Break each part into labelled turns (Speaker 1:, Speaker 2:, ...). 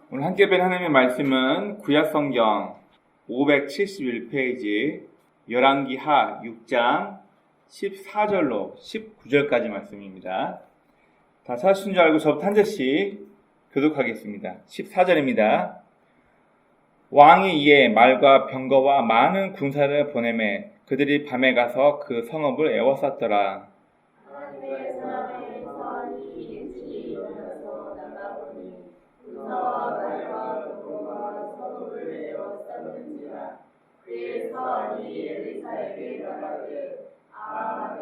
Speaker 1: 오늘 함께 뵌 하나님의 말씀은 구약성경 571페이지 열왕기하 6장 14절로 19절까지 말씀입니다. 다 찾으신 줄 알고 저부터 한 절씩 교독하겠습니다. 14절입니다. 왕이 이에 말과 병거와 많은 군사를 보내매 그들이 밤에 가서 그 성읍을 에워쌌더라.
Speaker 2: 하나님의 사람의 사안이 일찍이 일어나서 나가보니 군사와 말과 병거가 성읍을 에워쌌는지라. 그의 사안이 엘리사에게 말하되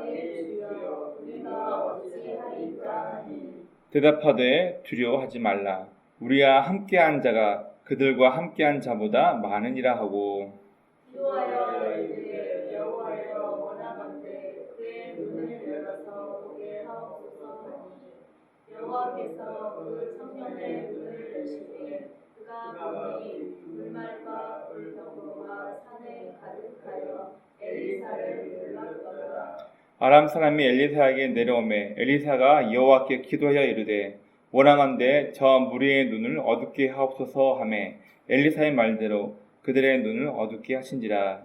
Speaker 2: 내 주여 우리가 어찌하리까 하니
Speaker 1: 대답하되 두려워하지 말라. 우리와 함께한 자가 그들과 함께한 자보다 많으니라 하고
Speaker 2: 기도하여 너희에게 여호와여 원하건대 그의 눈을 열어서 보게 하옵소서 하니 여호와께서 그 청년의 눈을 여시되 그가 보니 물말과 불병거가 산에 가득하여 엘리사를 놀랐더라.
Speaker 1: 아람 사람이 엘리사에게 내려오매 엘리사가 여호와께 기도하여 이르되 원하건대 저 무리의 눈을 어둡게 하옵소서 하매 엘리사의 말대로 그들의 눈을 어둡게 하신지라.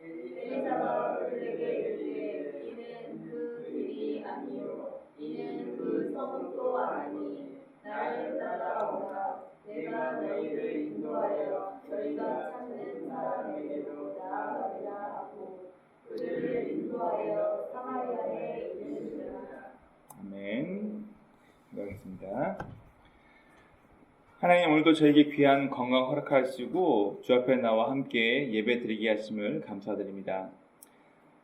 Speaker 2: 엘리사가 그들에게 이르되 이는 그 길이 아니요 이는 그 성읍도 아니니 나를 따라오라. 내가 너희를 인도하여 너희가 찾는 사람에게로 나아가리라 하고 그들을 인도하여 사마리아에 이르니라.
Speaker 1: 아멘. 기도하겠습니다. 하나님, 오늘도 저에게 귀한 건강 허락하시고 주 앞에 나와 함께 예배 드리게 하심을 감사드립니다.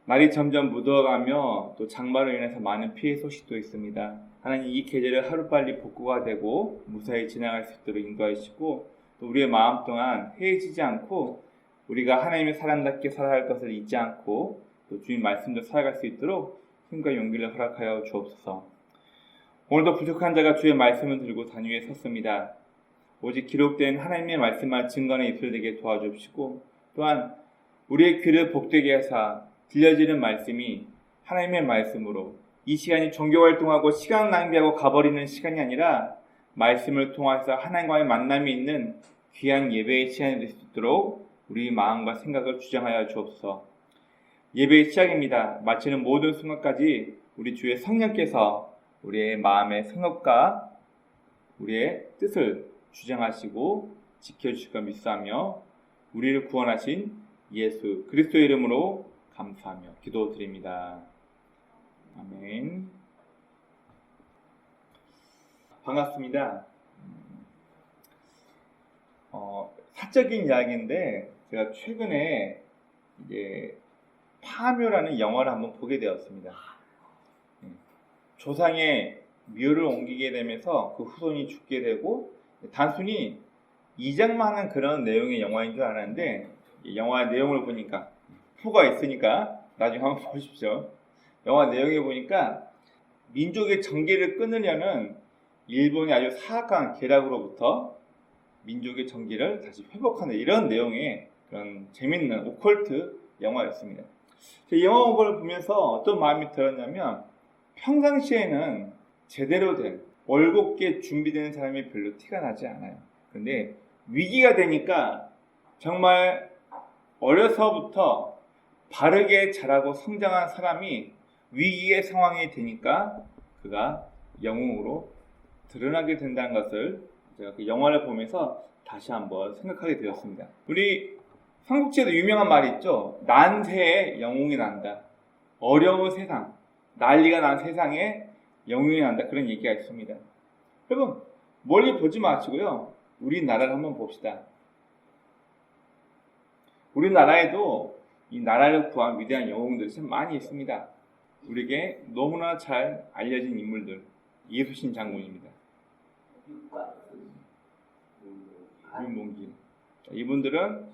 Speaker 1: 날이 점점 무더워가며 또 장마로 인해서 많은 피해 소식도 있습니다. 하나님, 이 계절을 하루빨리 복구가 되고 무사히 지나갈 수 있도록 인도하시고 또 우리의 마음 동안 해지지 않고 우리가 하나님의 사람답게 살아야 할 것을 잊지 않고 또 주님 말씀도 살아갈 수 있도록 힘과 용기를 허락하여 주옵소서. 오늘도 부족한 자가 주의 말씀을 들고 단 위에 섰습니다. 오직 기록된 하나님의 말씀만 증거의 입술 되게 도와주시고 또한 우리의 귀를 복되게 하사 들려지는 말씀이 하나님의 말씀으로 이 시간이 종교활동하고 시간 낭비하고 가버리는 시간이 아니라 말씀을 통해서 하나님과의 만남이 있는 귀한 예배의 시간이 될 수 있도록 우리 마음과 생각을 주장하여 주옵소서. 예배의 시작입니다. 마치는 모든 순간까지 우리 주의 성령께서 우리의 마음의 성읍과 우리의 뜻을 주장하시고 지켜주실 것 믿사하며 우리를 구원하신 예수 그리스도의 이름으로 감사하며 기도드립니다. 아멘. 반갑습니다. 사적인 이야기인데 제가 최근에 이제 파묘라는 영화를 한번 보게 되었습니다. 조상의 묘를 옮기게 되면서 그 후손이 죽게 되고 단순히 이장만 하는 그런 내용의 영화인 줄 알았는데 영화 내용을 보니까 표가 있으니까 나중에 한번 보십시오. 영화 내용에 보니까 민족의 정계를 끊으려는 일본의 아주 사악한 계략으로부터 민족의 정계를 다시 회복하는 이런 내용의 그런 재밌는 오컬트 영화였습니다. 이 영화를 보면서 어떤 마음이 들었냐면 평상시에는 제대로 된 올곧게 준비되는 사람이 별로 티가 나지 않아요. 근데 위기가 되니까 정말 어려서부터 바르게 자라고 성장한 사람이 위기의 상황이 되니까 그가 영웅으로 드러나게 된다는 것을 제가 그 영화를 보면서 다시 한번 생각하게 되었습니다. 우리 삼국지에도 유명한 말이 있죠. 난세에 영웅이 난다. 어려운 세상, 난리가 난 세상에 영웅이 난다. 그런 얘기가 있습니다. 여러분, 멀리 보지 마시고요. 우리나라를 한번 봅시다. 우리나라에도 이 나라를 구한 위대한 영웅들이 참 많이 있습니다. 우리에게 너무나 잘 알려진 인물들, 예수신 장군입니다. 윤봉길. 이분들은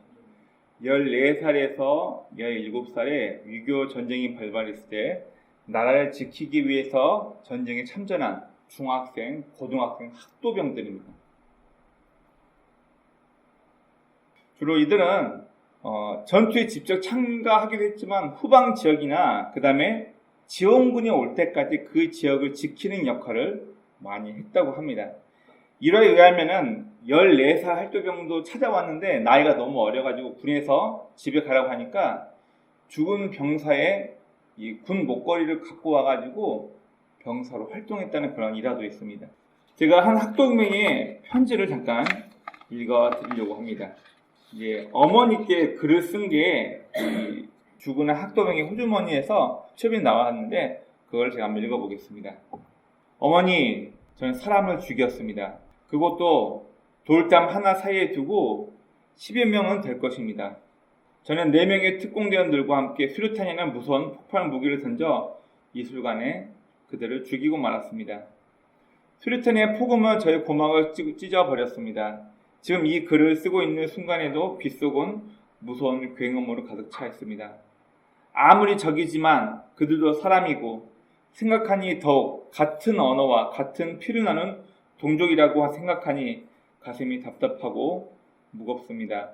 Speaker 1: 14살에서 17살에 위교 전쟁이 발발했을 때 나라를 지키기 위해서 전쟁에 참전한 중학생, 고등학생, 학도병들입니다. 주로 이들은 전투에 직접 참가하기도 했지만 후방 지역이나 그 다음에 지원군이 올 때까지 그 지역을 지키는 역할을 많이 했다고 합니다. 이러에 의하면은 14살 할도병도 찾아왔는데 나이가 너무 어려가지고 군에서 집에 가라고 하니까 죽은 병사의 이 군 목걸이를 갖고 와가지고 병사로 활동했다는 그런 일화도 있습니다. 제가 한 학도병의 편지를 잠깐 읽어드리려고 합니다. 이제 어머니께 글을 쓴 게 죽은 학도병의 호주머니에서 취업이 나왔는데 그걸 제가 한번 읽어보겠습니다. 어머니, 저는 사람을 죽였습니다. 그것도 돌담 하나 사이에 두고 10여 명은 될 것입니다. 저는 4명의 특공대원들과 함께 수류탄이나 무서운 폭발 무기를 던져 이술간에 그들을 죽이고 말았습니다. 수류탄의 폭음은 저의 고막을 찢어버렸습니다. 지금 이 글을 쓰고 있는 순간에도 빗속은 무서운 굉음으로 가득 차 있습니다. 아무리 적이지만 그들도 사람이고 생각하니 더욱 같은 언어와 같은 피를 나눈 동족이라고 생각하니 가슴이 답답하고 무겁습니다.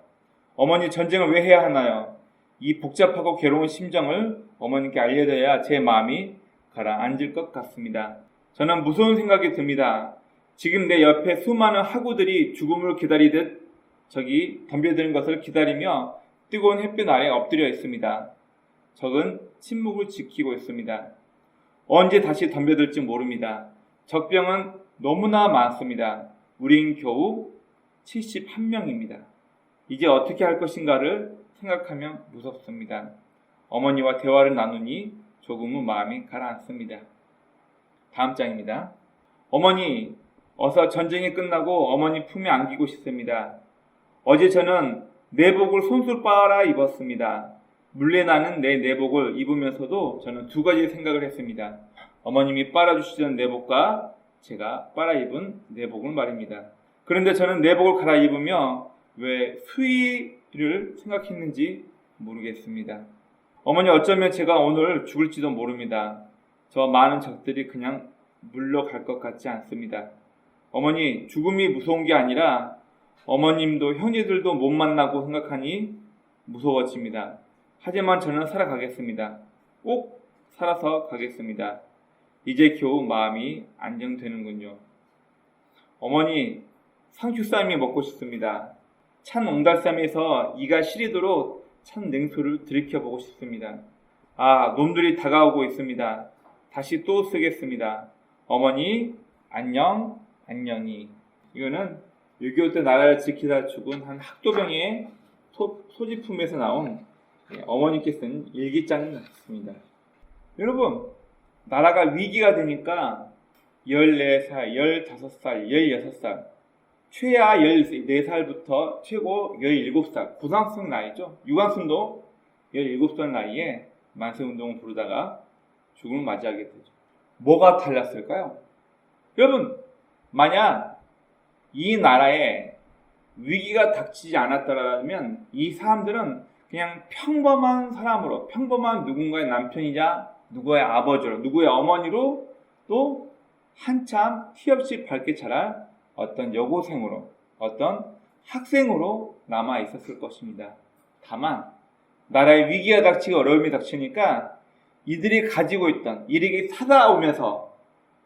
Speaker 1: 어머니, 전쟁을 왜 해야 하나요? 이 복잡하고 괴로운 심정을 어머니께 알려드려야 제 마음이 가라앉을 것 같습니다. 저는 무서운 생각이 듭니다. 지금 내 옆에 수많은 학우들이 죽음을 기다리듯 저기 덤벼드는 것을 기다리며 뜨거운 햇빛 아래 엎드려 있습니다. 적은 침묵을 지키고 있습니다. 언제 다시 덤벼들지 모릅니다. 적병은 너무나 많습니다. 우린 겨우 71명입니다. 이제 어떻게 할 것인가를 생각하면 무섭습니다. 어머니와 대화를 나누니 조금은 마음이 가라앉습니다. 다음 장입니다. 어머니, 어서 전쟁이 끝나고 어머니 품에 안기고 싶습니다. 어제 저는 내복을 손수 빨아 입었습니다. 물레나는 내 내복을 입으면서도 저는 두 가지 생각을 했습니다. 어머님이 빨아주시던 내복과 제가 빨아입은 내복을 말입니다. 그런데 저는 내복을 갈아입으며 왜 수위를 생각했는지 모르겠습니다. 어머니, 어쩌면 제가 오늘 죽을지도 모릅니다. 저 많은 적들이 그냥 물러갈 것 같지 않습니다. 어머니, 죽음이 무서운 게 아니라 어머님도 형제들도 못 만나고 생각하니 무서워집니다. 하지만 저는 살아가겠습니다. 꼭 살아서 가겠습니다. 이제 겨우 마음이 안정되는군요. 어머니, 상추쌈이 먹고 싶습니다. 찬 옹달쌈에서 이가 시리도록 찬 냉소를 들이켜보고 싶습니다. 아, 놈들이 다가오고 있습니다. 다시 또 쓰겠습니다. 어머니, 안녕, 안녕히. 이거는 6.25 때 나라를 지키다 죽은 한 학도병의 소지품에서 나온 어머니께 쓴 일기장이 났습니다. 여러분, 나라가 위기가 되니까 14살, 15살, 16살, 최하 14살부터 최고 17살, 고상승 나이죠. 유관순도 17살 나이에 만세운동을 부르다가 죽음을 맞이하게 되죠. 뭐가 달랐을까요? 여러분, 만약 이 나라에 위기가 닥치지 않았더라면 이 사람들은 그냥 평범한 사람으로, 평범한 누군가의 남편이자 누구의 아버지로, 누구의 어머니로 또 한참 티 없이 밝게 자랄 어떤 여고생으로, 어떤 학생으로 남아 있었을 것입니다. 다만 나라에 위기가 닥치고 어려움이 닥치니까 이들이 가지고 있던, 이들이 살아오면서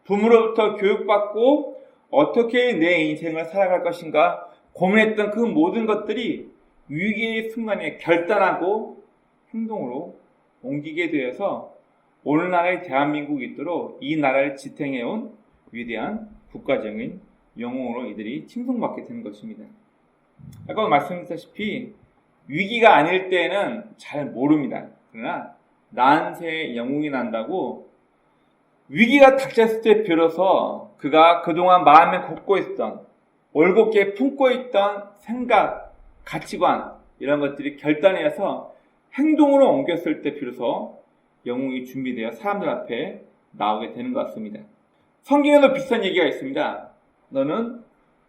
Speaker 1: 부모로부터 교육받고 어떻게 내 인생을 살아갈 것인가 고민했던 그 모든 것들이 위기의 순간에 결단하고 행동으로 옮기게 되어서 오늘날의 대한민국이 있도록 이 나라를 지탱해온 위대한 국가적인 영웅으로 이들이 칭송받게 된 것입니다. 아까 말씀드렸다시피 위기가 아닐 때는 잘 모릅니다. 그러나 난세의 영웅이 난다고 위기가 닥쳤을 때 비로소 그가 그동안 마음에 걷고 있던, 올곧게 품고 있던 생각, 가치관 이런 것들이 결단해서 행동으로 옮겼을 때 비로소 영웅이 준비되어 사람들 앞에 나오게 되는 것 같습니다. 성경에도 비슷한 얘기가 있습니다. 너는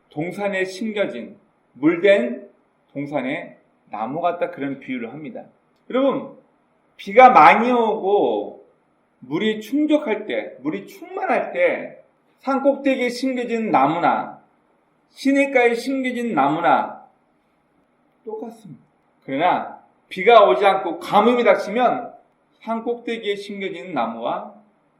Speaker 1: 동산에 심겨진 물된 동산에 나무 같다, 그런 비유를 합니다. 여러분, 비가 많이 오고 물이 충족할 때, 물이 충만할 때 산 꼭대기에 심겨진 나무나 시냇가에 심겨진 나무나 똑같습니다. 그러나 비가 오지 않고 가뭄이 닥치면 산 꼭대기에 심겨진 나무와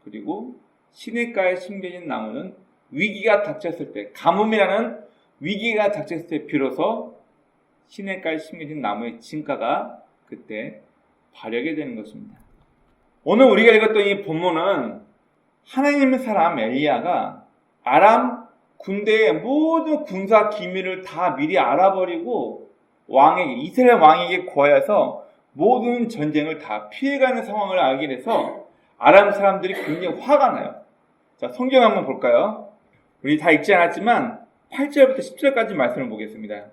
Speaker 1: 그리고 시냇가에 심겨진 나무는 위기가 닥쳤을 때, 가뭄이라는 위기가 닥쳤을 때 비로소 시냇가에 심겨진 나무의 진가가 그때 발휘하게 되는 것입니다. 오늘 우리가 읽었던 이 본문은 하나님의 사람 엘리야가 아람 군대의 모든 군사 기밀을 다 미리 알아버리고 이스라엘 왕에게 구하여서 모든 전쟁을 다 피해가는 상황을 알게 돼서 아람 사람들이 굉장히 화가 나요. 자, 성경 한번 볼까요? 우리 다 읽지 않았지만 8절부터 10절까지 말씀을 보겠습니다.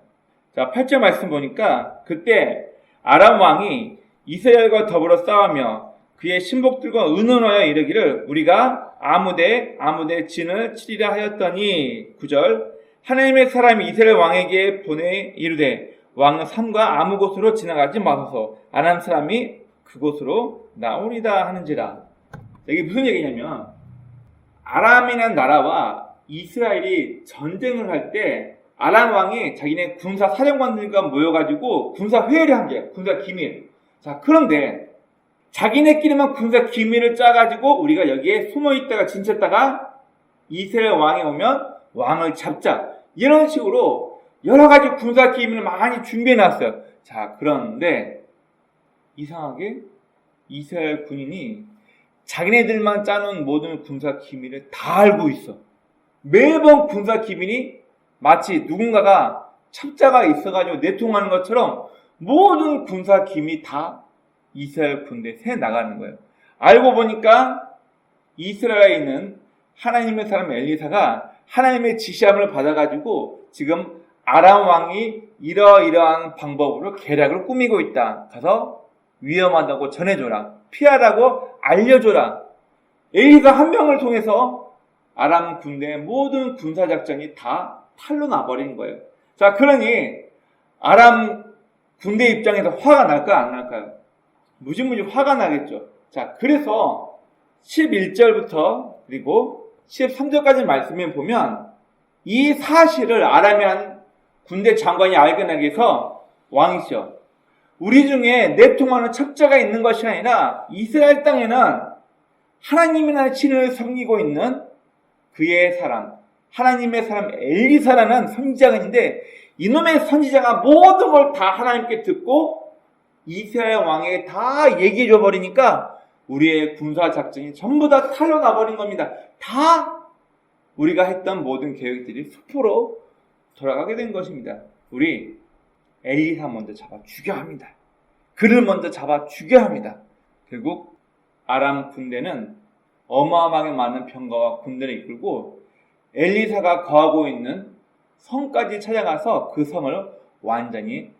Speaker 1: 자, 8절 말씀 보니까 그때 아람 왕이 이스라엘과 더불어 싸우며 그의 신복들과 의논하여 이르기를 우리가 아무데 진을 치리라 하였더니 9절 하나님의 사람이 이스라엘 왕에게 보내 이르되 왕은 산과 아무 곳으로 지나가지 마소서 아람 사람이 그곳으로 나오리다 하는지라. 이게 무슨 얘기냐면 아람이라는 나라와 이스라엘이 전쟁을 할 때 아람 왕이 자기네 군사 사령관들과 모여가지고 군사 회의를 한 거예요. 군사 기밀. 자, 그런데 자기네끼리만 군사 기밀을 짜가지고 우리가 여기에 숨어있다가 진쳤다가 이스라엘 왕이 오면 왕을 잡자. 이런 식으로 여러 가지 군사 기밀을 많이 준비해놨어요. 자, 그런데 이상하게 이스라엘 군인이 자기네들만 짜놓은 모든 군사 기밀을 다 알고 있어. 매번 군사 기밀이 마치 누군가가 첩자가 있어가지고 내통하는 것처럼 모든 군사 기밀이 다 이스라엘 군대에 새 나가는 거예요. 알고 보니까 이스라엘에 있는 하나님의 사람 엘리사가 하나님의 지시함을 받아가지고 지금 아람 왕이 이러이러한 방법으로 계략을 꾸미고 있다. 가서 위험하다고 전해줘라. 피하라고 알려줘라. 엘리사 한 명을 통해서 아람 군대의 모든 군사작전이 다 탈로 나버린 거예요. 자, 그러니 아람 군대 입장에서 화가 날까요? 안 날까요? 무지무지 화가 나겠죠. 자, 그래서 11절부터 그리고 13절까지 말씀에 보면 이 사실을 아람의 한 군대 장관이 알게 나기 위해서 왕이시여 우리 중에 내통하는 첩자가 있는 것이 아니라 이스라엘 땅에는 하나님이라는 신을 섬기고 있는 그의 사람 하나님의 사람 엘리사라는 선지자가 있는데 이놈의 선지자가 모든 걸 다 하나님께 듣고 이스라엘 왕에게 다 얘기해 줘 버리니까 우리의 군사 작전이 전부 다 탈로 나버린 겁니다. 다 우리가 했던 모든 계획들이 수포로 돌아가게 된 것입니다. 우리 엘리사 먼저 잡아 죽여야 합니다. 그를 먼저 잡아 죽여야 합니다. 결국 아람 군대는 어마어마하게 많은 병거와 군대를 이끌고 엘리사가 거하고 있는 성까지 찾아가서 그 성을 완전히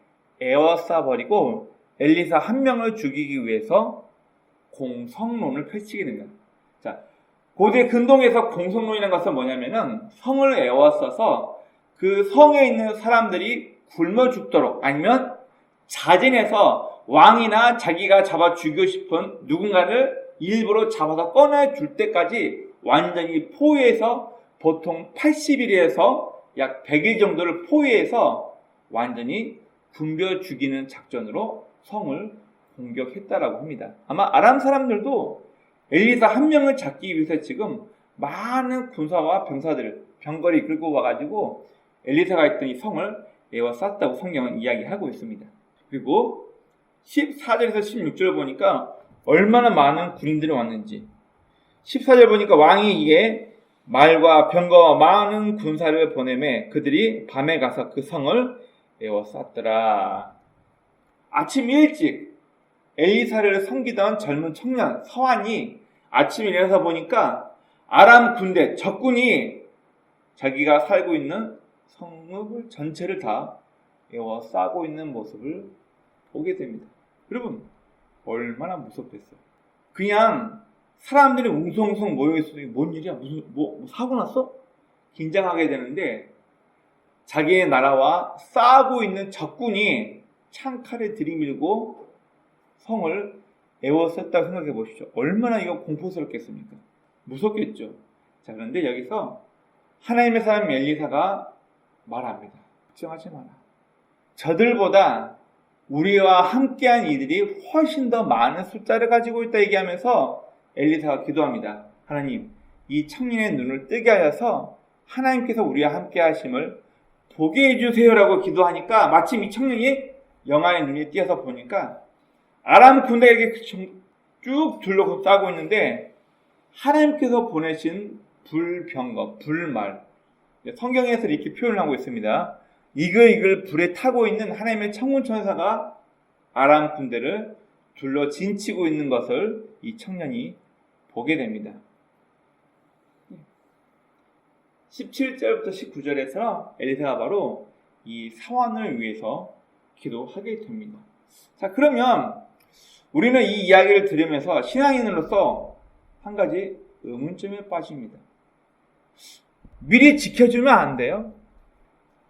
Speaker 1: 에워싸버리고 엘리사 한 명을 죽이기 위해서 공성론을 펼치게 됩니다. 자, 고대 근동에서 공성론이라는 것은 뭐냐면은 성을 에워싸서 그 성에 있는 사람들이 굶어 죽도록 아니면 자진해서 왕이나 자기가 잡아 죽이고 싶은 누군가를 일부러 잡아서 꺼내줄 때까지 완전히 포위해서 보통 80일에서 약 100일 정도를 포위해서 완전히 굶겨 죽이는 작전으로 성을 공격했다라고 합니다. 아마 아람 사람들도 엘리사 한 명을 잡기 위해서 지금 많은 군사와 병거를 이끌고 와가지고 엘리사가 있던 이 성을 에워쌌다고 성경은 이야기하고 있습니다. 그리고 14절에서 16절 보니까 얼마나 많은 군인들이 왔는지 14절 보니까 왕이 이에 말과 병거와 많은 군사를 보내매 그들이 밤에 가서 그 성을 에워쌌더라. 아침 일찍 엘리사를 섬기던 젊은 청년 서한이 아침에 일어나서 보니까 아람 군대 적군이 자기가 살고 있는 성읍을 전체를 다 에워싸고 있는 모습을 보게 됩니다. 여러분 얼마나 무섭겠어요. 그냥 사람들이 웅성웅성 모여있어도 뭔 일이야? 뭐 사고 났어? 긴장하게 되는데 자기의 나라와 싸우고 있는 적군이 창칼을 들이밀고 성을 에워쌌다고 생각해 보십시오. 얼마나 이거 공포스럽겠습니까? 무섭겠죠. 자, 그런데 여기서 하나님의 사람 엘리사가 말합니다. 걱정하지 마라. 저들보다 우리와 함께한 이들이 훨씬 더 많은 숫자를 가지고 있다 얘기하면서 엘리사가 기도합니다. 하나님, 이 청년의 눈을 뜨게 하여서 하나님께서 우리와 함께 하심을 보게 해주세요라고 기도하니까 마침 이 청년이 영화의 눈에 띄어서 보니까 아람 군대가 이렇게 쭉 둘러싸고 있는데 하나님께서 보내신 불병거, 불말, 성경에서 이렇게 표현을 하고 있습니다. 이글이글 불에 타고 있는 하나님의 천군천사가 아람 군대를 둘러 진치고 있는 것을 이 청년이 보게 됩니다. 17절부터 19절에서 엘리사가 바로 이 상황을 위해서 기도하게 됩니다. 자, 그러면 우리는 이 이야기를 들으면서 신앙인으로서 한 가지 의문점에 빠집니다. 미리 지켜주면 안 돼요?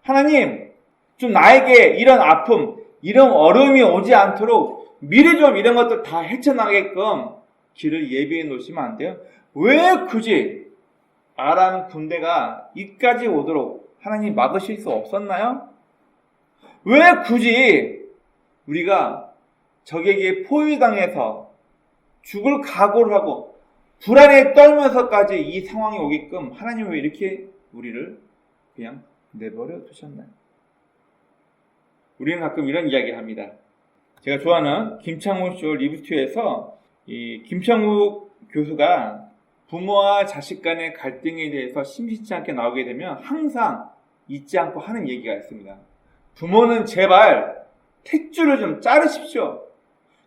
Speaker 1: 하나님, 좀 나에게 이런 아픔, 이런 어려움이 오지 않도록 미리 좀 이런 것들 다 헤쳐나가게끔 길을 예비해 놓으시면 안 돼요? 왜 굳이 아람 군대가 이까지 오도록 하나님 막으실 수 없었나요? 왜 굳이 우리가 적에게 포위당해서 죽을 각오를 하고 불안에 떨면서까지 이 상황이 오게끔 하나님 왜 이렇게 우리를 그냥 내버려 두셨나요? 우리는 가끔 이런 이야기를 합니다. 제가 좋아하는 김창욱 쇼 리뷰투에서 이 김창욱 교수가 부모와 자식 간의 갈등에 대해서 심심치 않게 나오게 되면 항상 잊지 않고 하는 얘기가 있습니다. 부모는 제발 탯줄을 좀 자르십시오.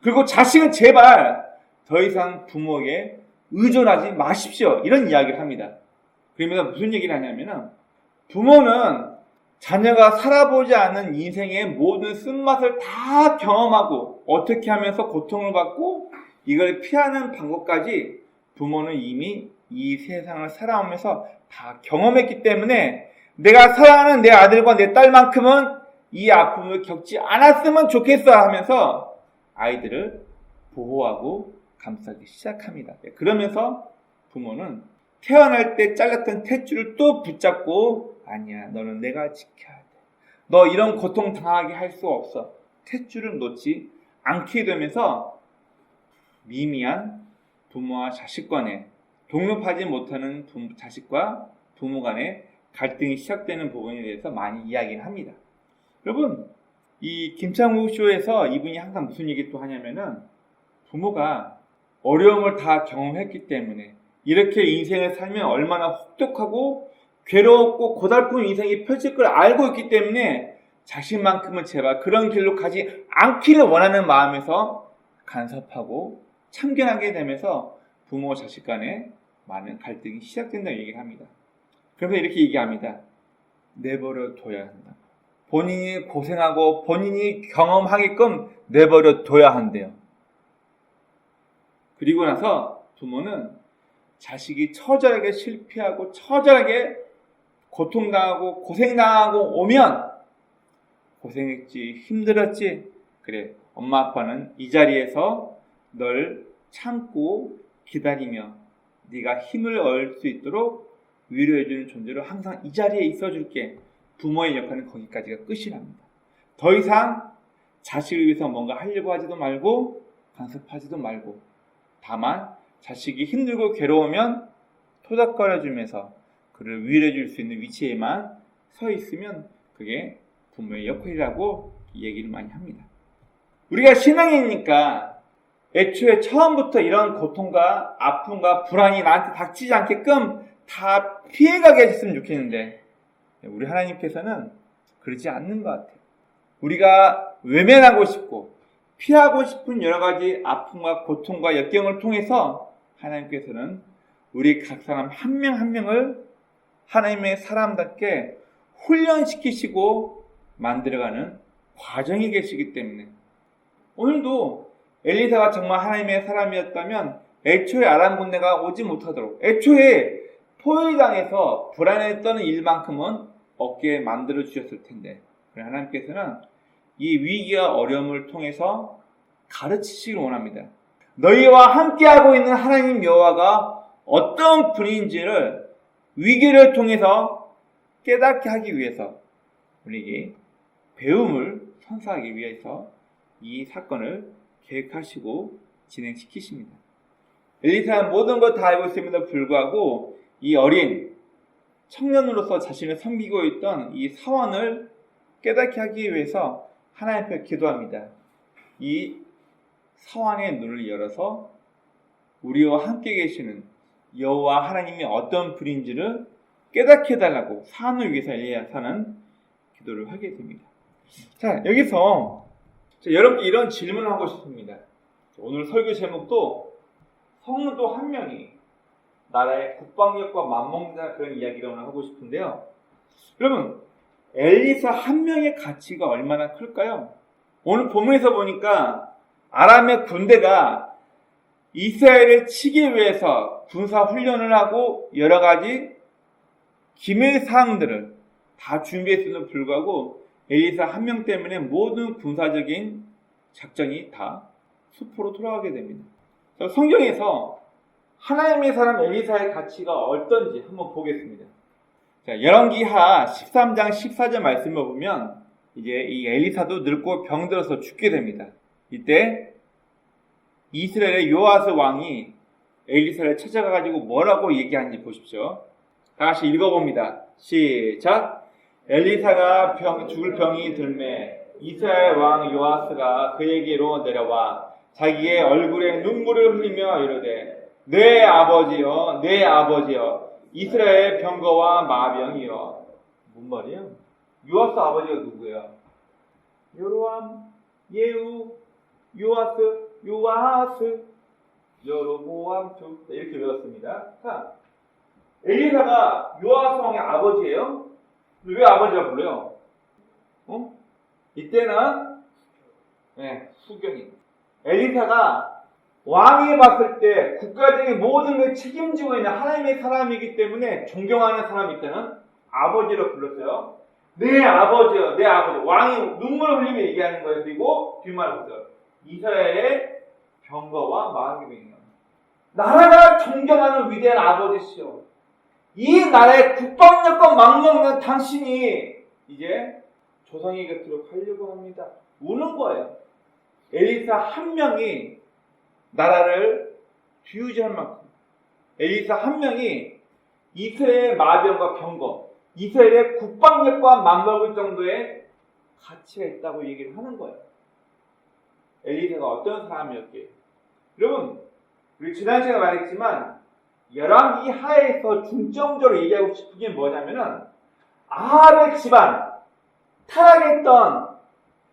Speaker 1: 그리고 자식은 제발 더 이상 부모에게 의존하지 마십시오. 이런 이야기를 합니다. 그러면서 무슨 얘기를 하냐면 부모는 자녀가 살아보지 않은 인생의 모든 쓴맛을 다 경험하고 어떻게 하면서 고통을 받고 이걸 피하는 방법까지 부모는 이미 이 세상을 살아오면서 다 경험했기 때문에 내가 사랑하는 내 아들과 내 딸만큼은 이 아픔을 겪지 않았으면 좋겠어 하면서 아이들을 보호하고 감싸기 시작합니다. 그러면서 부모는 태어날 때 잘랐던 탯줄을 또 붙잡고 아니야, 너는 내가 지켜야 돼. 너 이런 고통 당하게 할 수 없어. 탯줄을 놓지 않게 되면서 미미한 부모와 자식 간에 독립하지 못하는 자식과 부모 간의 갈등이 시작되는 부분에 대해서 많이 이야기를 합니다. 여러분, 이 김창욱 쇼에서 이분이 항상 무슨 얘기 또 하냐면은 부모가 어려움을 다 경험했기 때문에 이렇게 인생을 살면 얼마나 혹독하고 괴롭고 고달픈 인생이 펼칠 걸 알고 있기 때문에 자신만큼은 제발 그런 길로 가지 않기를 원하는 마음에서 간섭하고 참견하게 되면서 부모 자식 간에 많은 갈등이 시작된다고 얘기를 합니다. 그래서 이렇게 얘기합니다. 내버려 둬야 한다. 본인이 고생하고 본인이 경험하게끔 내버려 둬야 한대요. 그리고 나서 부모는 자식이 처절하게 실패하고 처절하게 고통당하고 고생당하고 오면 고생했지, 힘들었지. 그래, 엄마 아빠는 이 자리에서 널 참고 기다리며 네가 힘을 얻을 수 있도록 위로해주는 존재로 항상 이 자리에 있어줄게. 부모의 역할은 거기까지가 끝이랍니다. 더 이상 자식을 위해서 뭔가 하려고 하지도 말고 간섭하지도 말고 다만 자식이 힘들고 괴로우면 토닥거려주면서 그를 위로해줄 수 있는 위치에만 서 있으면 그게 부모의 역할이라고 얘기를 많이 합니다. 우리가 신앙이니까 애초에 처음부터 이런 고통과 아픔과 불안이 나한테 닥치지 않게끔 다 피해가게 해줬으면 좋겠는데 우리 하나님께서는 그러지 않는 것 같아요. 우리가 외면하고 싶고 피하고 싶은 여러 가지 아픔과 고통과 역경을 통해서 하나님께서는 우리 각 사람 한 명 한 명을 하나님의 사람답게 훈련시키시고 만들어가는 과정이 계시기 때문에 오늘도 엘리사가 정말 하나님의 사람이었다면 애초에 아람 군대가 오지 못하도록 애초에 포위당해서 불안에 떠는 일만큼은 없게 만들어 주셨을 텐데 하나님께서는 이 위기와 어려움을 통해서 가르치시길 원합니다. 너희와 함께하고 있는 하나님 여호와가 어떤 분인지를 위기를 통해서 깨닫게 하기 위해서 우리에게 배움을 선사하기 위해서 이 사건을 계획하시고 진행시키십니다. 엘리사는 모든 것 다 알고 있음에도 불구하고 이 어린 청년으로서 자신을 섬기고 있던 이 사원을 깨닫게 하기 위해서 하나님 앞에 기도합니다. 이 사원의 눈을 열어서 우리와 함께 계시는 여호와 하나님이 어떤 분인지를 깨닫게 해달라고 사안을 위해서 엘리야사는 기도를 하게 됩니다. 자, 여기서 여러분께 이런 질문을 하고 싶습니다. 오늘 설교 제목도 성도 한 명이 나라의 국방력과 맞먹는다, 그런 이야기를 오늘 하고 싶은데요. 여러분, 엘리사 한 명의 가치가 얼마나 클까요? 오늘 본문에서 보니까 아람의 군대가 이스라엘을 치기 위해서 군사 훈련을 하고 여러 가지 기밀 사항들을 다 준비했음에도 불구하고 엘리사 한 명 때문에 모든 군사적인 작전이 다 수포로 돌아가게 됩니다. 성경에서 하나님의 사람 엘리사의 가치가 어떤지 한번 보겠습니다. 자, 열왕기하 13장 14절 말씀을 보면 이제 이 엘리사도 늙고 병들어서 죽게 됩니다. 이때 이스라엘의 요아스 왕이 엘리사를 찾아가가지고 뭐라고 얘기하는지 보십시오. 다 같이 읽어봅니다. 시작. 엘리사가 죽을 병이 들매 이스라엘 왕 요아스가 그에게로 내려와 자기의 얼굴에 눈물을 흘리며 이르되 내 아버지여 내 아버지여 이스라엘 병거와 마병이여. 뭔 말이에요? 요아스 아버지가 누구예요? 여로암, 예후, 요아스, 여로보암 이렇게 외웠습니다. 자, 엘리사가 요아스 왕의 아버지예요? 왜 아버지라 불러요? 이때는 후견인. 엘리사가 왕이 봤을 때 국가적인 모든 걸 책임지고 있는 하나님의 사람이기 때문에 존경하는 사람이 있다는 아버지로 불렀어요. 내 아버지요, 내 아버지. 왕이 눈물을 흘리며 얘기하는 거예요. 그리고 뒷말을 보세요. 이스라엘의 병거와 마병이요. 나라가 존경하는 위대한 아버지시요. 이 나라의 국방력과 막먹는 당신이 이제 조상의 곁으로 가려고 합니다. 우는 거예요. 엘리사 한 명이 나라를 뒤우지할 만큼, 엘리사 한 명이 이스라엘의 마병과 병거, 이스라엘의 국방력과 맞먹을 정도의 가치가 있다고 얘기를 하는 거예요. 엘리사가 어떤 사람이었기에. 여러분, 우리 지난 시간에 말했지만 열왕기 하에서 중점적으로 얘기하고 싶은 게 뭐냐면은 아합의 집안, 타락했던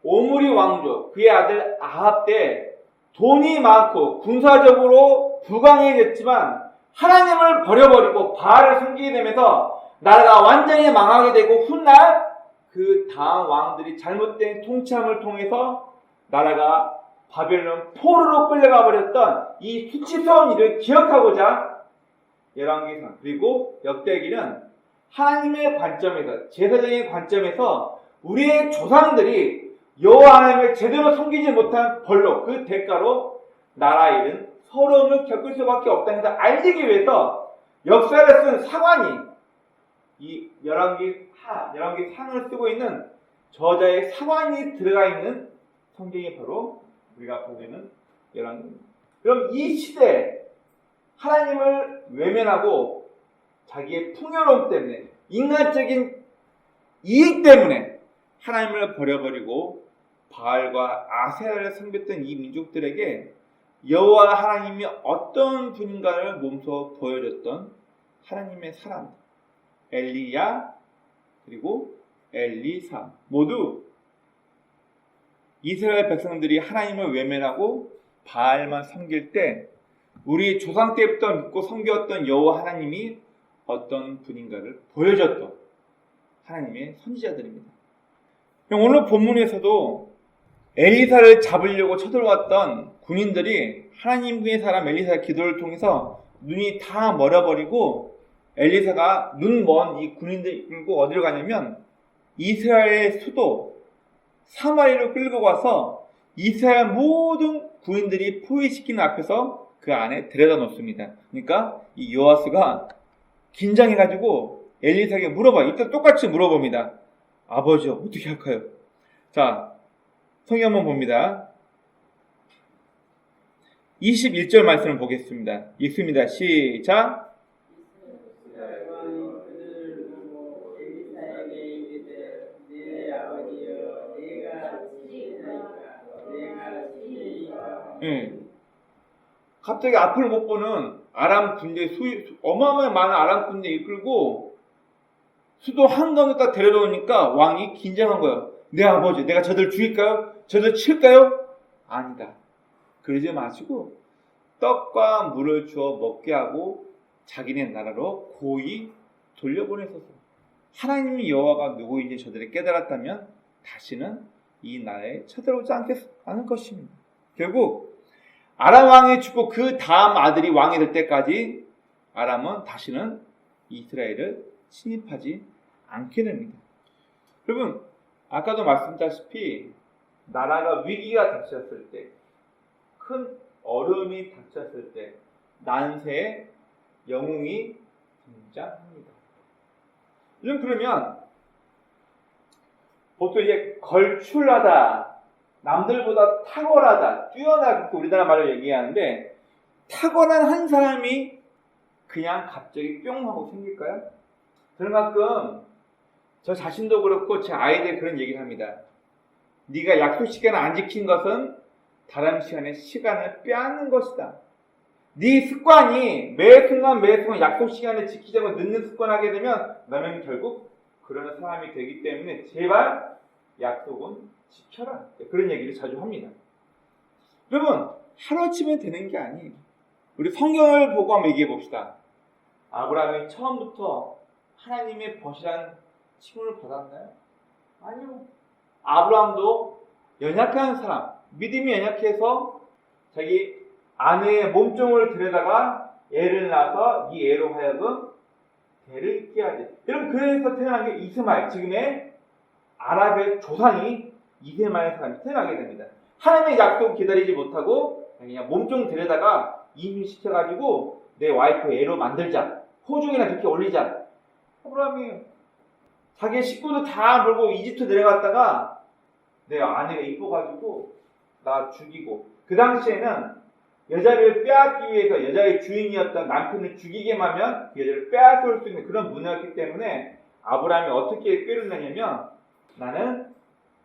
Speaker 1: 오므리 왕조, 그의 아들 아합 때 돈이 많고 군사적으로 부강해졌지만 하나님을 버려버리고 바알을 섬기게 되면서 나라가 완전히 망하게 되고 훗날 그 다음 왕들이 잘못된 통치함을 통해서 나라가 바벨론 포로로 끌려가 버렸던 이 수치스러운 일을 기억하고자 열왕기상 그리고 역대기는 하나님의 관점에서, 제사적인 관점에서 우리의 조상들이 여호와 하나님을 제대로 섬기지 못한 벌로, 그 대가로 나라 일은 서러움을 겪을 수밖에 없다는 것을 알리기 위해서 역사를 쓴 사관이 이 열왕기 상을 쓰고 있는 저자의 사관이 들어가 있는 성경이 바로 우리가 보고 있는 열왕기입니다. 그럼 이 시대에 하나님을 외면하고 자기의 풍요로움 때문에, 인간적인 이익 때문에 하나님을 버려버리고 바알과 아세라를 섬겼던 이 민족들에게 여호와 하나님이 어떤 분인가를 몸소 보여줬던 하나님의 사람 엘리야 그리고 엘리사, 모두 이스라엘 백성들이 하나님을 외면하고 바알만 섬길 때 우리 조상 때부터 믿고 섬겼던 여호와 하나님이 어떤 분인가를 보여줬던 하나님의 선지자들입니다. 오늘 본문에서도 엘리사를 잡으려고 쳐들어왔던 군인들이 하나님의 사람 엘리사의 기도를 통해서 눈이 다 멀어버리고 엘리사가 눈 먼 이 군인들 끌고 어디로 가냐면 이스라엘의 수도 사마리아로 끌고 가서 이스라엘 모든 군인들이 포위시키는 앞에서 그 안에 데려다 놓습니다. 그러니까 이 요아스가 긴장해가지고 엘리사에게 물어봐요. 이때 똑같이 물어봅니다. 아버지요, 어떻게 할까요? 자, 성경 한번 봅니다. 21절 말씀을 보겠습니다. 읽습니다. 시작. 예. 갑자기 앞을 못 보는 아람 군대 어마어마한 많은 아람 군대 이끌고 수도 한가운데 딱 데려놓으니까 왕이 긴장한 거예요. 내 아버지, 내가 저들 죽일까요? 저들 칠까요? 아니다. 그러지 마시고 떡과 물을 주어 먹게 하고 자기네 나라로 고이 돌려보내소서. 하나님이 여호와가 누구인지 저들이 깨달았다면 다시는 이 나라에 쳐들어오지 않을 것입니다. 결국 아람 왕이 죽고 그 다음 아들이 왕이 될 때까지 아람은 다시는 이스라엘을 침입하지 않게 됩니다. 여러분, 아까도 말씀드렸다시피 나라가 위기가 닥쳤을 때, 큰 어려움이 닥쳤을 때 난세에 영웅이 등장합니다. 요즘 그러면 보통 이제 걸출하다, 남들보다 탁월하다, 뛰어나다, 그렇게 우리나라 말로 얘기하는데, 탁월한 한 사람이 그냥 갑자기 뿅 하고 생길까요? 저는 가끔 저 자신도 그렇고 제 아이들 그런 얘기를 합니다. 네가 약속 시간을 안 지킨 것은 다른 시간에 시간을 빼앗는 것이다. 네 습관이 매 순간 약속 시간을 지키지 않고 늦는 습관하게 되면 너는 결국 그런 사람이 되기 때문에 제발 약속은 지켜라. 그런 얘기를 자주 합니다. 여러분, 하루아침에 되는 게 아니에요. 우리 성경을 보고 한번 얘기해 봅시다. 아브라함이 처음부터 하나님의 버시란 칭호를 받았나요? 아니요. 아브라함도 연약한 사람, 믿음이 연약해서 자기 아내의 몸종을 들여다가 애를 낳아서 이 애로 하여금 대를 잇게 하지. 여러분, 그래서 태어난 게 이스마엘, 지금의 아랍의 조상이 이스마엘 사람이 태어나게 됩니다. 하나님의 약속 기다리지 못하고 그냥 몸종 데려다가 임신시켜가지고 내 와이프 애로 만들자. 호중이나 그렇게 올리자. 아브라함이 자기 식구도 다 몰고 이집트 내려갔다가 내 아내가 이뻐가지고 나 죽이고, 그 당시에는 여자를 빼앗기 위해서 여자의 주인이었던 남편을 죽이게만 하면 그 여자를 빼앗을 수 있는 그런 문화였기 때문에 아브라함이 어떻게 꾀를 나는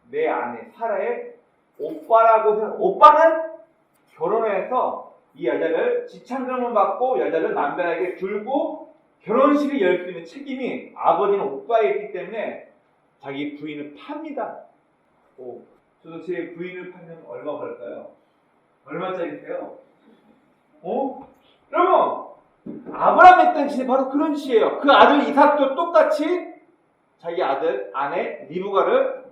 Speaker 1: 내 아내 사라의 오빠라고 생각. 오빠는 결혼해서 이 여자를 지참금을 받고 여자를 남편에게 줄고 결혼식을 열 수 있는 책임이 아버지는 오빠였기 때문에 자기 부인을 팝니다. 저도 제 부인을 파면 얼마 벌까요? 얼마짜리세요? 여러분, 아브라함 했던 짓이 바로 그런 짓이에요. 그 아들 이삭도 똑같이 자기 아내 리브가를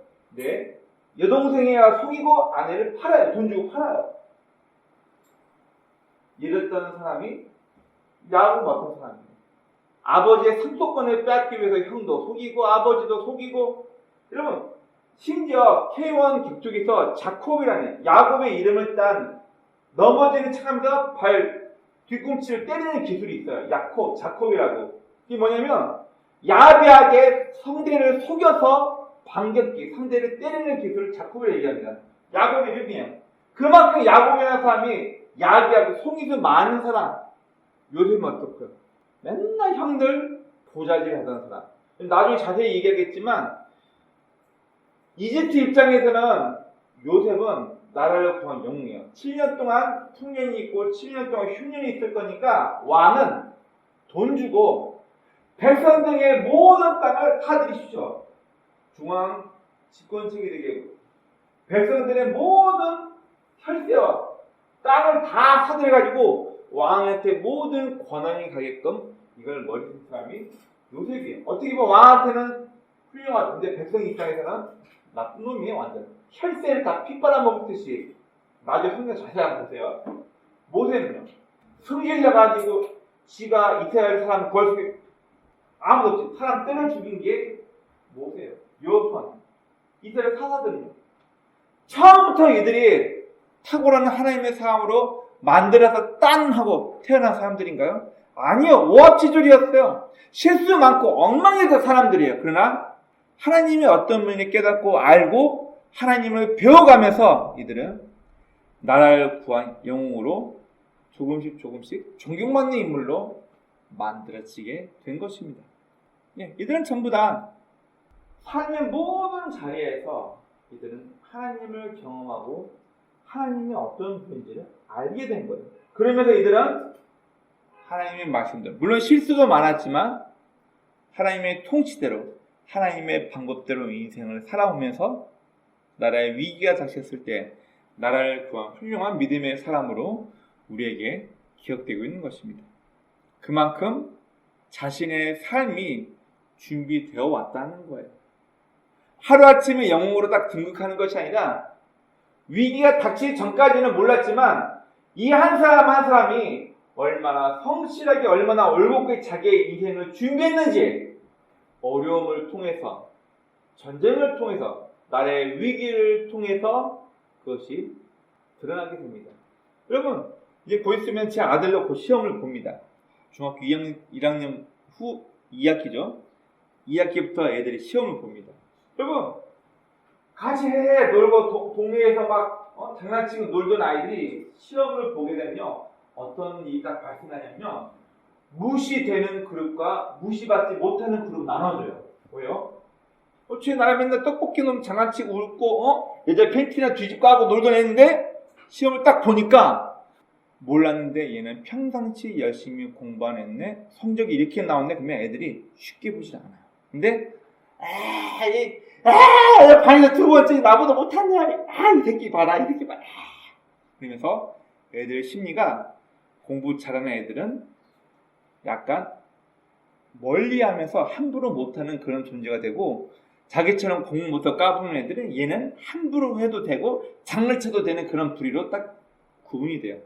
Speaker 1: 여동생이라 속이고 아내를 팔아요. 돈 주고 팔아요. 이랬던 사람이 야곱 같은 사람이에요. 아버지의 상속권을 빼앗기 위해서 형도 속이고 아버지도 속이고. 여러분, 심지어 K1 격투기에서 자콥이라는 야곱의 이름을 딴 넘어지는 척하면서 발 뒤꿈치를 때리는 기술이 있어요. 자콥이라고. 이게 뭐냐면 야비하게 상대를 속여서 반격기, 상대를 때리는 기술을 자콥이라고 얘기합니다. 야곱의 이름이에요. 그만큼 야곱이라는 사람이 야비하고 속이수 많은 사람. 요즘 어떻고요? 맨날 형들 보자질 하던 사람. 나중에 자세히 얘기하겠지만 이집트 입장에서는 요셉은 나라를 구한 영웅이에요. 7년 동안 풍년이 있고 7년 동안 흉년이 있을 거니까 왕은 돈 주고 백성들의 모든 땅을 사들이십시오. 중앙 집권층이 되게 백성들의 모든 혈세와 땅을 다 사들여가지고 왕한테 모든 권한이 가게끔 이걸 머리 쓴 사람이 요셉이에요. 어떻게 보면 왕한테는 훌륭하죠. 근데 백성 입장에서는 나쁜 놈이에요. 완전 혈세를 다 핏바람 먹듯이. 나중에 성경 자세히 한번 보세요. 모세는요, 승질나가지고 지가 이스라엘 사람 구할 수 아무도 없지. 사람 때려 죽인 게 모세예요. 여호수아. 이스라엘 사사들은요, 처음부터 이들이 탁월한 하나님의 사람으로 만들어서 딴 하고 태어난 사람들인가요? 아니요. 오합지졸이었어요. 실수 많고 엉망이었던 사람들이에요. 그러나 하나님의 어떤 면을 깨닫고 알고 하나님을 배워가면서 이들은 나라를 구한 영웅으로 조금씩 존경받는 인물로 만들어지게 된 것입니다. 이들은 전부 다 삶의 모든 자리에서 이들은 하나님을 경험하고 하나님이 어떤 분인지를 알게 된 거예요. 그러면서 이들은 하나님의 말씀대로, 물론 실수도 많았지만 하나님의 통치대로, 하나님의 방법대로 인생을 살아오면서 나라의 위기가 닥쳤을 때 나라를 구한 훌륭한 믿음의 사람으로 우리에게 기억되고 있는 것입니다. 그만큼 자신의 삶이 준비되어 왔다는 거예요. 하루아침에 영웅으로 딱 등극하는 것이 아니라 위기가 닥치기 전까지는 몰랐지만 이 한 사람 한 사람이 얼마나 성실하게 얼마나 올곧게 자기의 인생을 준비했는지 어려움을 통해서 전쟁을 통해서 나라의 위기를 통해서 그것이 드러나게 됩니다. 여러분 이제 곧 있으면 제 아들도 곧 시험을 봅니다. 중학교 1학년 후 2학기죠. 2학기부터 애들이 시험을 봅니다. 여러분 같이 놀고 동네에서 막 장난치고 놀던 아이들이 시험을 보게 되면요 어떤 일이 딱 발생하냐면요 무시되는 그룹과 무시받지 못하는 그룹 나눠져요. 왜요? 쟤 나랑 맨날 떡볶이 놈 장난치고 웃고 여자 팬티나 뒤집고 하고 놀던 애인데 시험을 딱 보니까 몰랐는데 얘는 평상시 열심히 공부한 애네 성적이 이렇게 나왔네. 그러면 애들이 쉽게 보지 않아요. 근데 반에서 두 번째 나보다 못하냐 이 새끼 봐라 이 새끼 봐라 그러면서 애들 심리가 공부 잘하는 애들은 약간 멀리하면서 함부로 못하는 그런 존재가 되고 자기처럼 공부 못하고 까부는 애들은 얘는 함부로 해도 되고 장난쳐도 되는 그런 부류로 딱 구분이 돼요.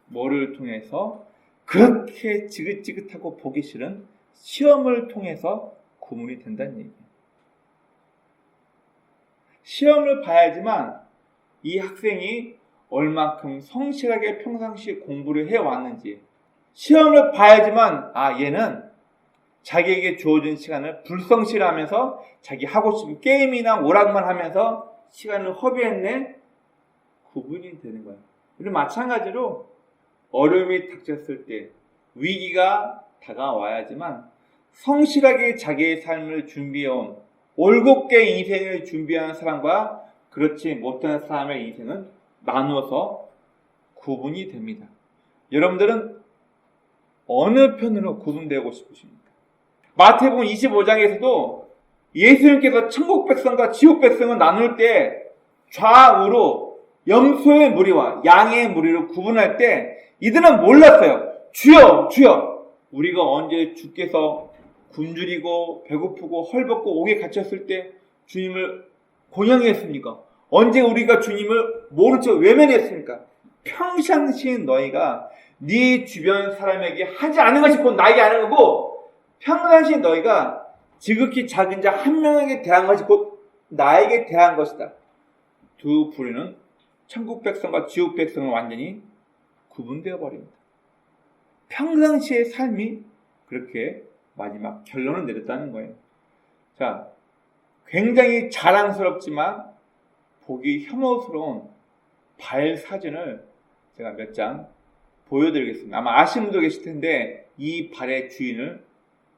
Speaker 1: 뭐를 통해서 그렇게 지긋지긋하고 보기 싫은 시험을 통해서 구분이 된다는 얘기예요. 시험을 봐야지만 이 학생이 얼마큼 성실하게 평상시에 공부를 해왔는지 시험을 봐야지만 얘는 자기에게 주어진 시간을 불성실하면서 자기 하고 싶은 게임이나 오락만 하면서 시간을 허비했네 구분이 되는 거예요. 그리고 마찬가지로 어려움이 닥쳤을 때 위기가 다가와야지만 성실하게 자기의 삶을 준비해온 올곧게 인생을 준비하는 사람과 그렇지 못한 사람의 인생은 나누어서 구분이 됩니다. 여러분들은 어느 편으로 구분되고 싶으십니까? 마태복음 25장에서도 예수님께서 천국 백성과 지옥 백성을 나눌 때 좌우로 염소의 무리와 양의 무리로 구분할 때 이들은 몰랐어요. 주여 주여 우리가 언제 주께서 굶주리고 배고프고 헐벗고 옥에 갇혔을 때 주님을 공양했습니까? 언제 우리가 주님을 모른 척 외면했습니까? 평상시에 너희가 네 주변 사람에게 하지 않은 것이 곧 나에게 하는 거고 평상시에 너희가 지극히 작은 자 한 명에게 대한 것이 곧 나에게 대한 것이다. 두 부류는 천국 백성과 지옥 백성은 완전히 구분되어 버립니다. 평상시의 삶이 그렇게 마지막 결론을 내렸다는 거예요. 자, 굉장히 자랑스럽지만 보기 혐오스러운 발 사진을 제가 몇 장 보여드리겠습니다. 아마 아시는 분도 계실 텐데 이 발의 주인을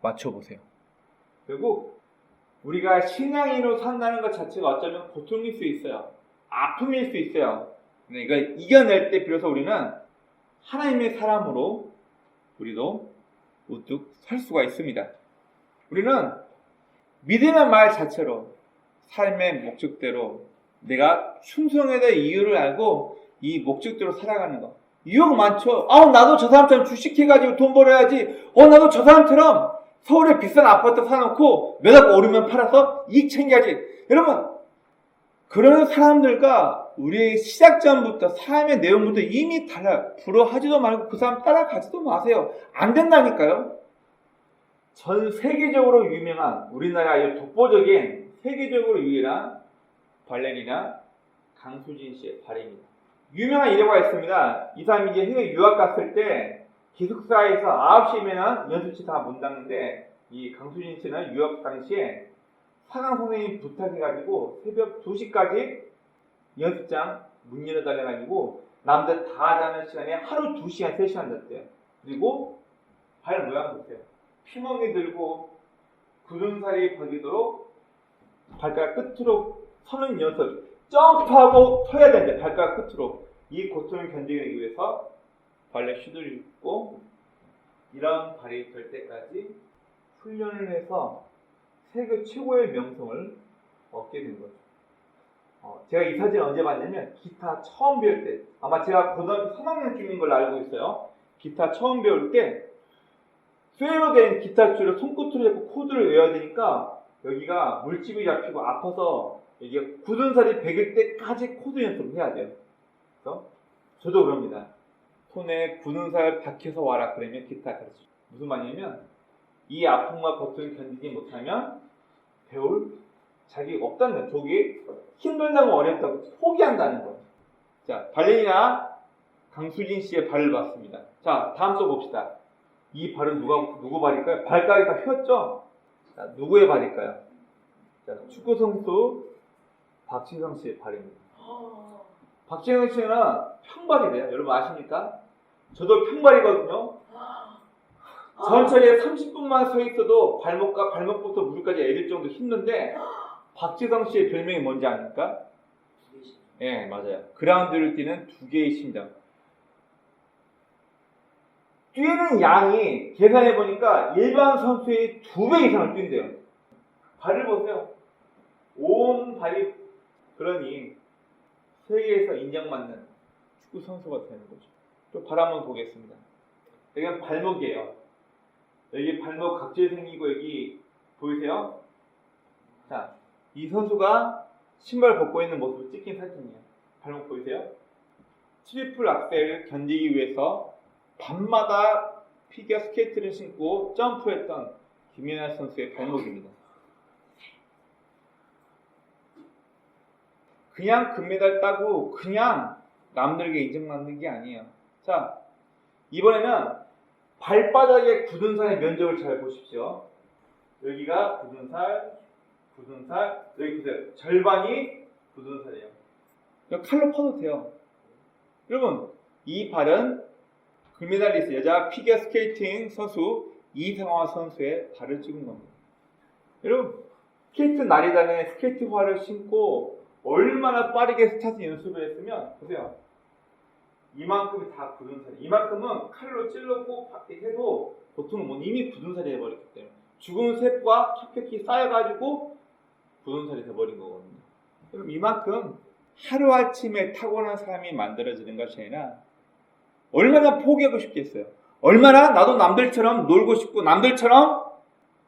Speaker 1: 맞춰보세요. 결국 우리가 신앙인으로 산다는 것 자체가 어쩌면 고통일 수 있어요. 아픔일 수 있어요. 근데 이걸 이겨낼 때 비로소 우리는 하나님의 사람으로 우리도 우뚝 설 수가 있습니다. 우리는 믿음의 말 자체로 삶의 목적대로 내가 충성해야 될 이유를 알고 이 목적대로 살아가는 거. 유혹 많죠. 나도 저 사람처럼 주식해가지고 돈 벌어야지. 나도 저 사람처럼 서울에 비싼 아파트 사놓고 몇억 오르면 팔아서 이익 챙겨야지. 여러분, 그런 사람들과 우리의 시작점부터 삶의 내용부터 이미 달라요. 부러워하지도 말고 그 사람 따라가지도 마세요. 안 된다니까요. 전 세계적으로 유명한 우리나라의 독보적인 세계적으로 유일한 발레리나 강수진 씨의 발레입니다. 유명한 일화가 있습니다. 이 사람이 이제 해외 유학 갔을 때 기숙사에서 9시면 연습실 다 문 닫는데 이 강수진 씨는 유학 당시에 사강 선생님 부탁해가지고 새벽 2시까지 연습장 문 열어달래가지고 남들 다 자는 시간에 하루 2시간, 3시간 잤대요. 그리고 발 모양 보세요. 피멍이 들고 굳은살이 버리도록 발가락 끝으로 서는 연습. 점프하고 서야 되는데 발가락 끝으로 이 고통을 견디기 위해서 발레 슈즈를 입고 이런 발이 될 때까지 훈련을 해서 세계 최고의 명성을 얻게 된 거죠. 제가 이 사진을 언제 봤냐면 기타 처음 배울 때, 아마 제가 고등학교 3학년쯤인 걸로 알고 있어요. 기타 처음 배울 때 쇠로 된 기타 줄을 손끝으로 잡고 코드를 외워야 되니까 여기가 물집이 잡히고 아파서 이게 굳은 살이 배길 때까지 코드 연습을 해야 돼요. 그래서 저도 그럽니다. 손에 굳은 살 박혀서 와라 그러면 기타 가르쳐요. 무슨 말이냐면 이 아픔과 고통을 견디지 못하면 배울 자기가 없다는 거예요. 저기 힘들다고 어렵다고 포기한다는 거예요. 자, 발레리나 강수진 씨의 발을 봤습니다. 자, 다음 또 봅시다. 이 발은 누구 발일까요? 발가락이 다 휘었죠? 자, 누구의 발일까요? 자, 축구 선수 박지성 씨의 발입니다. 박지성 씨는 평발이래요. 여러분 아십니까? 저도 평발이거든요. 전철에 30분만 서 있어도 발목과 발목부터 무릎까지 애릴 정도 힘든데 박지성 씨의 별명이 뭔지 아십니까? 예, 맞아요. 그라운드를 뛰는 두 개의 심장. 뛰는 양이 계산해보니까 일반 선수의 2배 이상을 뛴대요. 발을 보세요. 온 발이, 그러니 세계에서 인정받는 축구 선수가 되는 거죠. 또 발 한번 보겠습니다. 여기는 발목이에요. 여기 발목 각질 생기고 여기 보이세요? 자, 이 선수가 신발 벗고 있는 모습을 찍힌 사진이에요. 발목 보이세요? 트리플 악셀을 견디기 위해서 밤마다 피겨 스케이트를 신고 점프했던 김연아 선수의 발목입니다. 그냥 금메달 따고 그냥 남들에게 인정받는 게 아니에요. 자, 이번에는 발바닥의 굳은 살의 면적을 잘 보십시오. 여기가 굳은 살, 여기 보세요. 절반이 굳은 살이에요. 칼로 퍼도 돼요. 여러분, 이 발은 금메달리스트 여자 피겨 스케이팅 선수 이상화 선수의 발을 찍은 겁니다. 여러분, 스케이트 나리단에 스케이트화를 신고 얼마나 빠르게 스타트 연습을 했으면 보세요. 이만큼이 다 굳은 살이. 이만큼은 칼로 찔러고 해도 보통은 이미 굳은 살이 돼버렸기 때문에 죽은 세포가 켜켜이 쌓여가지고 굳은 살이 돼버린 거거든요. 그럼 이만큼 하루아침에 타고난 사람이 만들어지는 것이 아니라 얼마나 포기하고 싶겠어요. 얼마나 나도 남들처럼 놀고 싶고 남들처럼,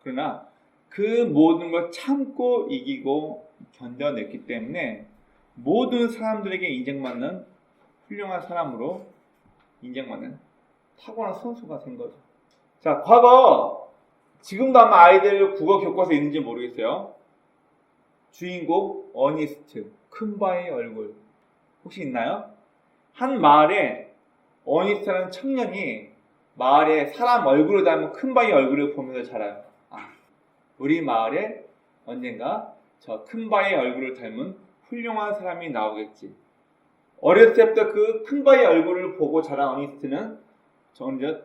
Speaker 1: 그러나 그 모든 걸 참고 이기고 견뎌냈기 때문에 모든 사람들에게 인정받는 훌륭한 사람으로 인정받는 타고난 선수가 된 거죠. 자, 과거 지금도 아마 아이들 국어 교과서에 있는지 모르겠어요. 주인공 어니스트, 큰바의 얼굴 혹시 있나요? 한 마을에 어니스트라는 청년이 마을에 사람 얼굴을 닮은 큰바의 얼굴을 보면서 자라요. 우리 마을에 언젠가 저 큰바의 얼굴을 닮은 훌륭한 사람이 나오겠지. 어렸을 때부터 그 큰바의 얼굴을 보고 자란 어니스트는 점점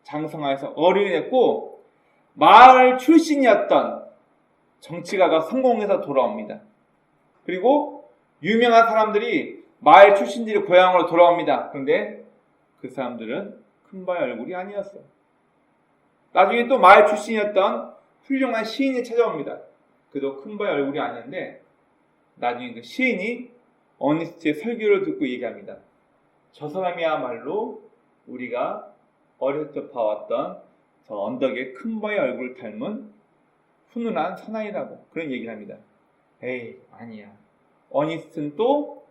Speaker 1: 장성하여서 어른이 됐고 마을 출신이었던 정치가가 성공해서 돌아옵니다. 그리고 유명한 사람들이 마을 출신들이 고향으로 돌아옵니다. 그런데 그 사람들은 큰바의 얼굴이 아니었어요. 나중에 또 마을 출신이었던 훌륭한 시인이 찾아옵니다. 그도 큰바의 얼굴이 아니었는데 나중에 그 시인이 어니스트의 설교를 듣고 얘기합니다. 저 사람이야말로 우리가 어렸을 때 봐왔던 저 언덕의 큰바의 얼굴을 닮은 훈훈한 사나이라고 그런 얘기를 합니다. 에이, 아니야. 어니스트는 또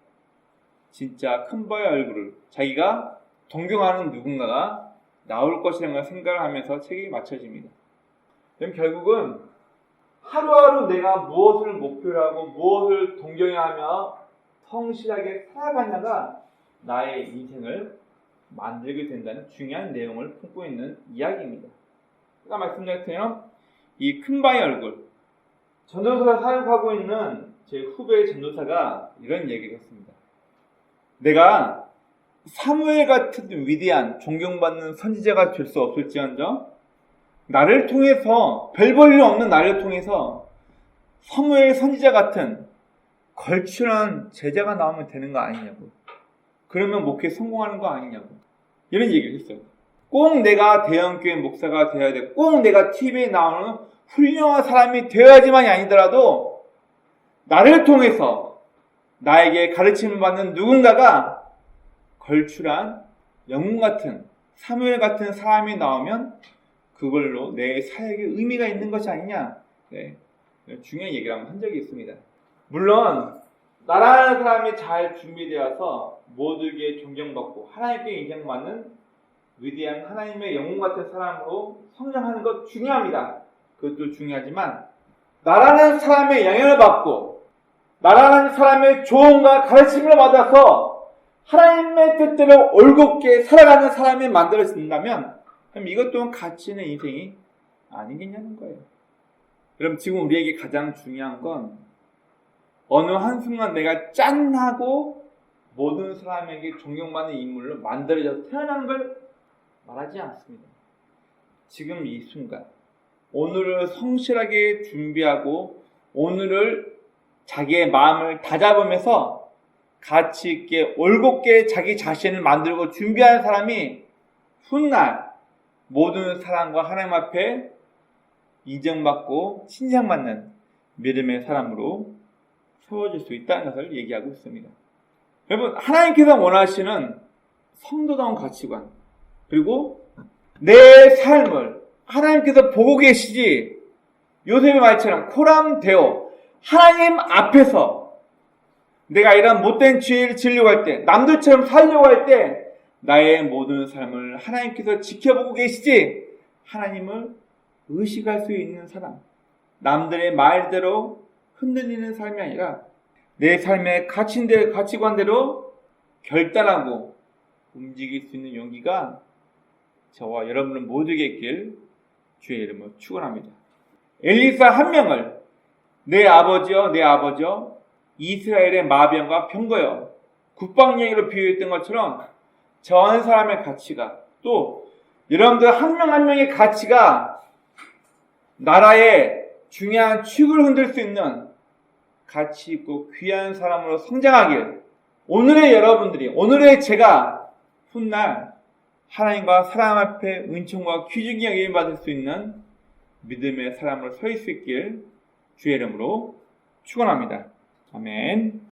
Speaker 1: 진짜 큰바의 얼굴을 자기가 동경하는 누군가가 나올 것이라는 걸 생각을 하면서 책이 맞춰집니다. 그럼 결국은 하루하루 내가 무엇을 목표로 하고 무엇을 동경하며 성실하게 살아가냐가 나의 인생을 만들게 된다는 중요한 내용을 품고 있는 이야기입니다. 제가 말씀드렸던 이 큰바의 얼굴, 전도사가 사역하고 있는 제 후배 전도사가 이런 얘기를 했습니다. 내가 사무엘 같은 위대한 존경받는 선지자가 될 수 없을지언정 나를 통해서 별 볼 일 없는 나를 통해서 사무엘 선지자 같은 걸출한 제자가 나오면 되는 거 아니냐고. 그러면 목회 성공하는 거 아니냐고. 이런 얘기를 했어요. 꼭 내가 대형교회 목사가 되어야 돼. 꼭 내가 TV에 나오는 훌륭한 사람이 되어야지만이 아니더라도 나를 통해서 나에게 가르침을 받는 누군가가 걸출한 영웅 같은 사무엘 같은 사람이 나오면 그걸로 내 사역에 의미가 있는 것이 아니냐. 네. 중요한 얘기를 한번 한 적이 있습니다. 물론 나라는 사람이 잘 준비되어서 모두에게 존경받고 하나님께 인정받는 위대한 하나님의 영웅 같은 사람으로 성장하는 것 중요합니다. 그것도 중요하지만 나라는 사람의 영향을 받고 나라는 사람의 조언과 가르침을 받아서 하나님의 뜻대로 올곧게 살아가는 사람이 만들어진다면 그럼 이것 또한 가치 있는 인생이 아니겠냐는 거예요. 그럼 지금 우리에게 가장 중요한 건 어느 한순간 내가 짠하고 모든 사람에게 존경받는 인물로 만들어져서 태어나는 걸 말하지 않습니다. 지금 이 순간 오늘을 성실하게 준비하고 오늘을 자기의 마음을 다잡으면서 가치 있게 올곧게 자기 자신을 만들고 준비하는 사람이 훗날 모든 사람과 하나님 앞에 인정받고 칭찬받는 믿음의 사람으로 세워질 수 있다는 것을 얘기하고 있습니다. 여러분, 하나님께서 원하시는 성도다운 가치관 그리고 내 삶을 하나님께서 보고 계시지 요셉의 말처럼 코람데오 하나님 앞에서 내가 이런 못된 죄를 지으려고 할 때 남들처럼 살려고 할 때 나의 모든 삶을 하나님께서 지켜보고 계시지 하나님을 의식할 수 있는 사람 남들의 말대로 흔들리는 삶이 아니라 내 삶의 가치관대로 결단하고 움직일 수 있는 용기가 저와 여러분 모두에게 있길 주의 이름으로 축원합니다. 엘리사 한 명을 내 아버지여 이스라엘의 마병과 병거여 국방령으로 비유했던 것처럼 저 한 사람의 가치가 또 여러분들 한 명 한 명의 가치가 나라의 중요한 축을 흔들 수 있는 가치 있고 귀한 사람으로 성장하길 오늘의 여러분들이 오늘의 제가 훗날 하나님과 사람 앞에 은총과 귀중히 여김을 받을 수 있는 믿음의 사람으로 서 있을 수 있길 주의 이름으로 축원합니다. 아멘.